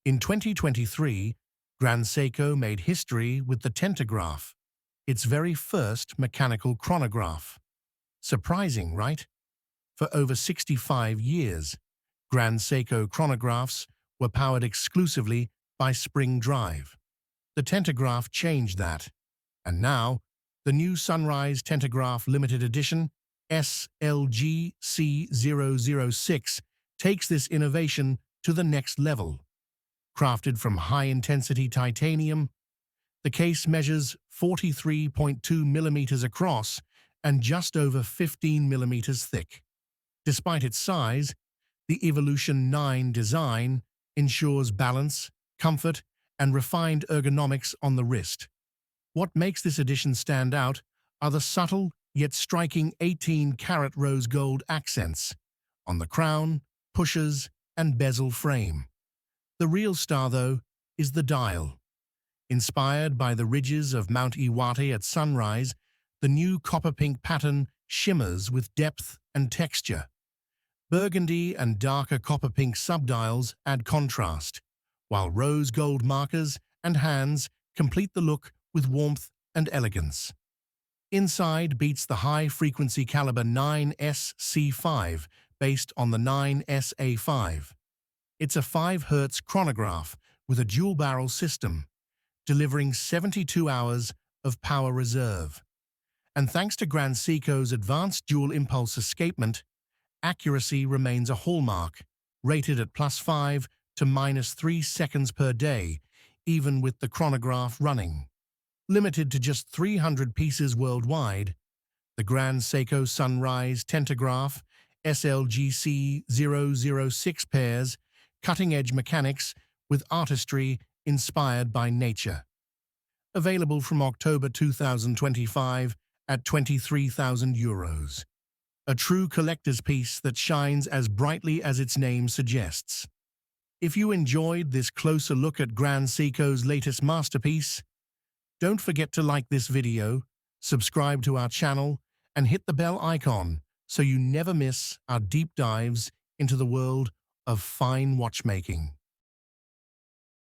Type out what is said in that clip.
In 2023, Grand Seiko made history with the Tentagraph, its very first mechanical chronograph. Surprising, right? For over 65 years, Grand Seiko chronographs were powered exclusively by spring drive. The Tentagraph changed that, and now the new Sunrise Tentagraph Limited Edition SLGC006 takes this innovation to the next level. Crafted from high-intensity titanium, the case measures 43.2 millimeters across and just over 15 millimeters thick. Despite its size, the Evolution 9 design ensures balance, comfort, and refined ergonomics on the wrist. What makes this edition stand out are the subtle yet striking 18-karat rose gold accents on the crown, pushers, and bezel frame. The real star, though, is the dial. Inspired by the ridges of Mount Iwate at sunrise, the new copper-pink pattern shimmers with depth and texture. Burgundy and darker copper-pink subdials add contrast, while rose gold markers and hands complete the look with warmth and elegance. Inside beats the high-frequency caliber 9SC5 based on the 9SA5. It's a 5 Hz chronograph with a dual-barrel system, delivering 72 hours of power reserve. And thanks to Grand Seiko's advanced dual-impulse escapement, accuracy remains a hallmark, rated at +5 to -3 seconds per day, even with the chronograph running. Limited to just 300 pieces worldwide, the Grand Seiko Sunrise Tentagraph SLGC006 pairs cutting-edge mechanics with artistry inspired by nature. Available from October 2025 at €23,000. A true collector's piece that shines as brightly as its name suggests. If you enjoyed this closer look at Grand Seiko's latest masterpiece, don't forget to like this video, subscribe to our channel, and hit the bell icon so you never miss our deep dives into the world of fine watchmaking.